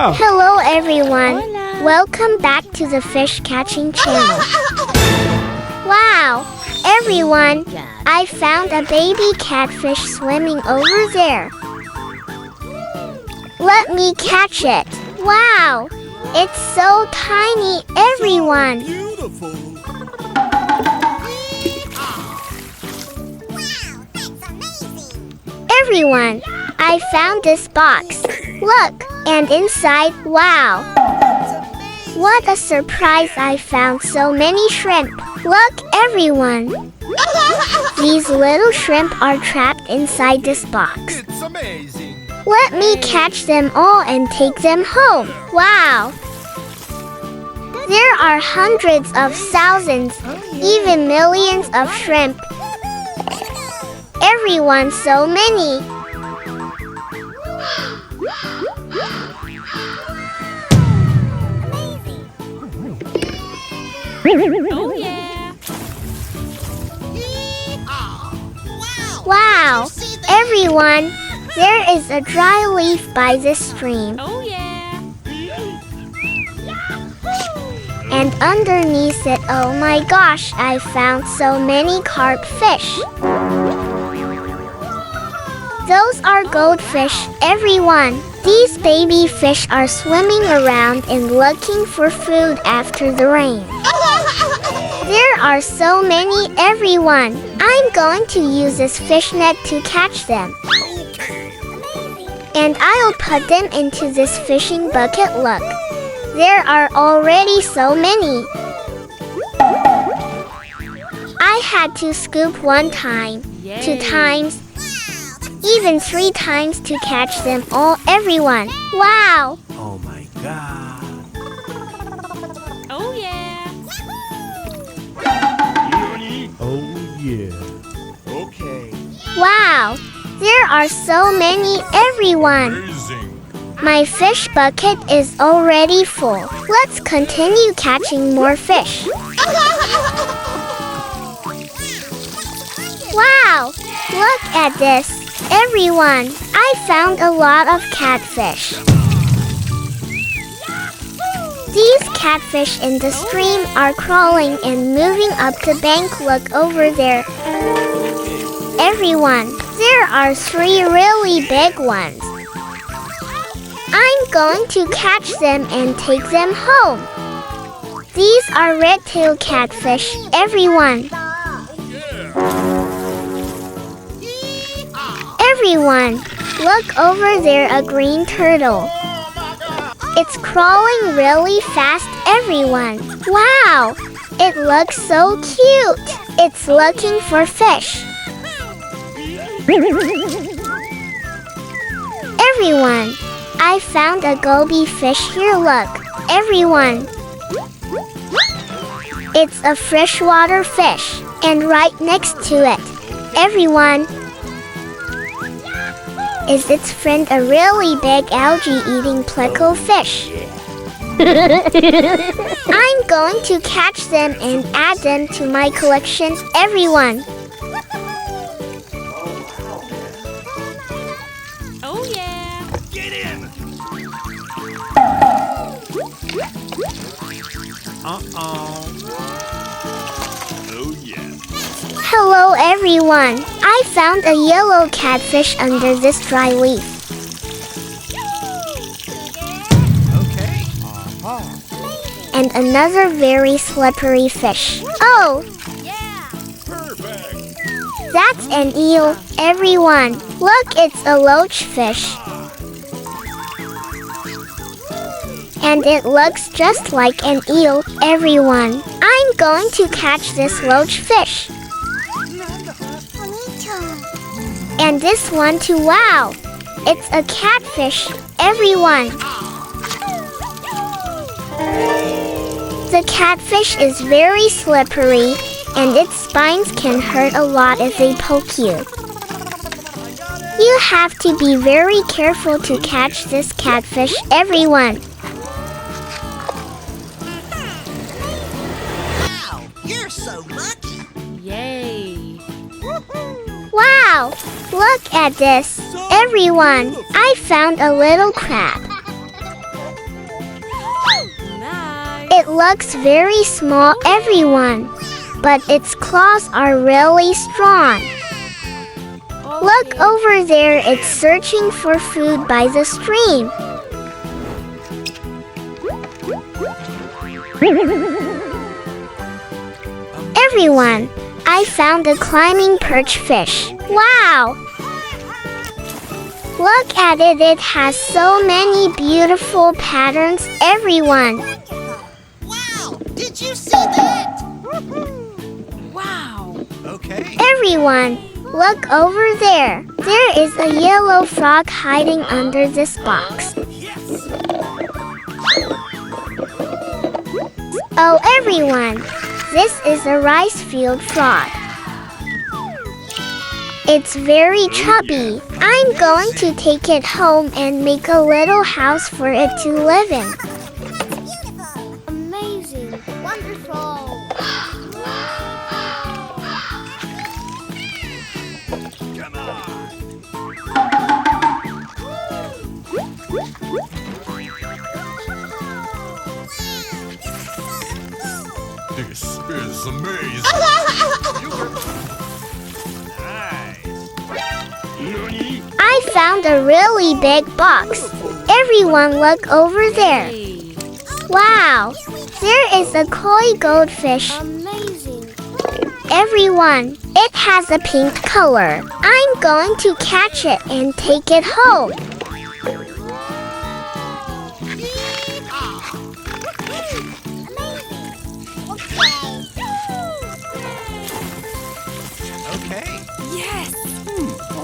Hola! Hello everyone! Welcome back to the fish catching channel. Wow! Everyone, I found a baby catfish swimming over there. Let me catch it. Wow! It's so tiny, everyone! Beautiful. Everyone, I found this box. Look, and inside, wow! What a surprise, I found so many shrimp. Look, everyone! These little shrimp are trapped inside this box. It's amazing. Let me catch them all and take them home. Wow! There are hundreds of thousands, even millions of shrimp. Everyone, so many. Oh yeah! Wow! Everyone, there is a dry leaf by this stream. Oh yeah! And underneath it, oh my gosh, I found so many carp fish. Those are goldfish, everyone. These baby fish are swimming around and looking for food after the rain. There are so many, everyone. I'm going to use this fish net to catch them. And I'll put them into this fishing bucket. Look, there are already so many. I had to scoop 1 time, 2 times, even 3 times to catch them all, everyone. Wow! Oh my God. Oh yeah! Oh yeah. Okay. Wow! There are so many, everyone. My fish bucket is already full. Let's continue catching more fish. Wow! Look at this, everyone. I found a lot of catfish. These catfish in the stream are crawling and moving up the bank. Look over there. Everyone, there are 3 really big ones. I'm going to catch them and take them home. These are red-tailed catfish, everyone. Everyone, look over there, a green turtle. It's crawling really fast, everyone. Wow, it looks so cute. It's looking for fish. Everyone, I found a goby fish here. Look, everyone. It's a freshwater fish, and right next to it, everyone, is its friend, a really big algae-eating Pleco fish. I'm going to catch them and add them to my collection, everyone. Oh yeah! Get in. Oh yeah. Hello everyone, I found a yellow catfish under this dry leaf. Okay. And another very slippery fish. Oh, Perfect. that's an eel, everyone. Look, it's a loachfish. And it looks just like an eel, everyone. I'm going to catch this loachfish. And this one too, wow! It's a catfish, everyone. The catfish is very slippery, and its spines can hurt a lot if they poke you. You have to be very careful to catch this catfish, everyone. Wow, you're so lucky. Yay! Wow! Look at this, everyone. I found a little crab. looks very small, everyone, but its claws are really strong. Look over there, it's searching for food by the stream. Everyone, I found a climbing perch fish. Wow! Look at it, it has so many beautiful patterns, everyone. Wow! Did you see that? Wow. Okay. Everyone, look over there. There is a yellow frog hiding under this box. Oh, everyone, this is a rice field frog. It's very chubby. I'm going to take it home and make a little house for it to live in. Amazing. Wonderful. Come on. This is amazing. I found a really big box. Everyone look over there. Hey. Wow, there is a koi goldfish. Amazing. Everyone, it has a pink color. I'm going to catch it and take it home. Okay. Yes.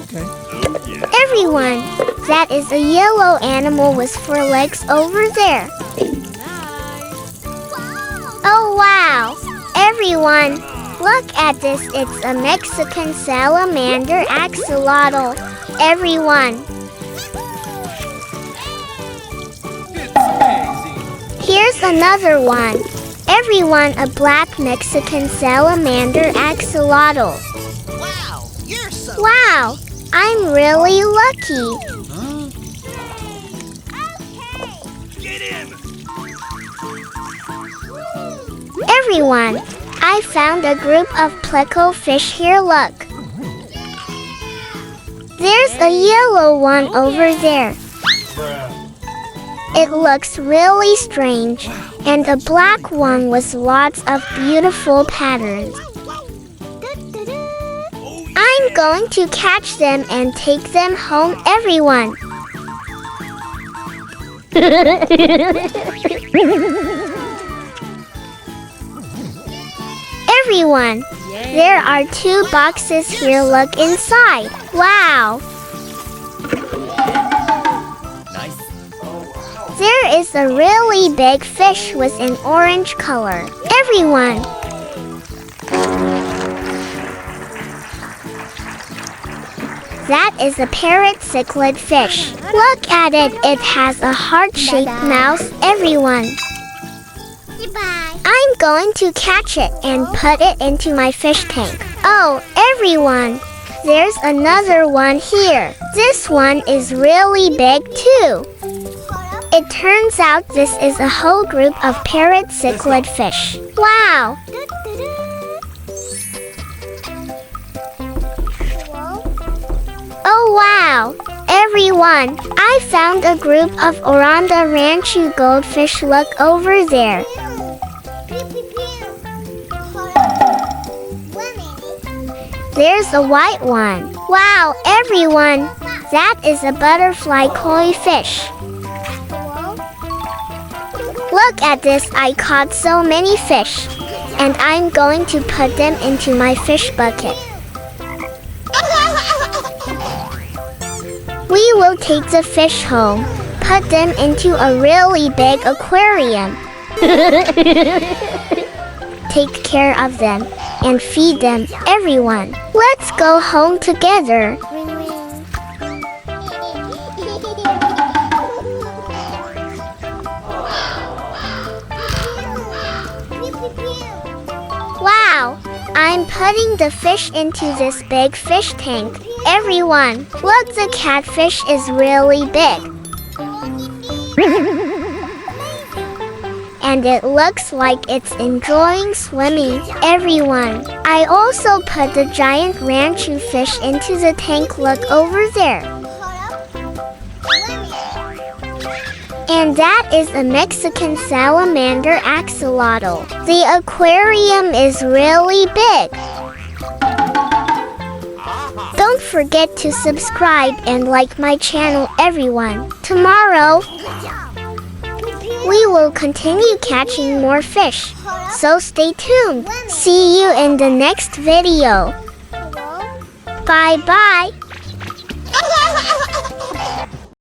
Okay. Oh, yeah. Everyone, that is a yellow animal with 4 legs over there. Nice. Oh wow! Everyone, look at this. It's a Mexican salamander axolotl. Everyone, It's amazing. here's another one. Everyone, a black Mexican salamander axolotl. Wow! You're so Wow! I'm really lucky. Get in. Everyone, I found a group of Pleco fish here. Look. There's a yellow one over there. It looks really strange, and a black one with lots of beautiful patterns. I'm going to catch them and take them home, everyone. Everyone, Yay. there are 2 boxes here. Look inside. Wow! Nice. There is a really big fish with an orange color. Everyone, that is a parrot cichlid fish. Look at it. It has a heart-shaped mouth. Everyone, I'm going to catch it and put it into my fish tank. Oh, everyone, there's another one here. This one is really big too. It turns out this is a whole group of parrot cichlid fish. Wow! Oh wow! Everyone, I found a group of Ranchu goldfish. Look over there. There's a white one. Wow, everyone, that is a butterfly koi fish. Look at this, I caught so many fish, and I'm going to put them into my fish bucket. We will take the fish home, put them into a really big aquarium. Take care of them and feed them, everyone. Let's go home together. Wow! I'm putting the fish into this big fish tank. Everyone, look, the catfish is really big. and it looks like it's enjoying swimming. Everyone, I also put the giant Ranchu fish into the tank. Look over there. And that is a Mexican salamander axolotl. The aquarium is really big. Don't forget to subscribe and like my channel, everyone. Tomorrow, we will continue catching more fish. So stay tuned. See you in the next video. Bye bye.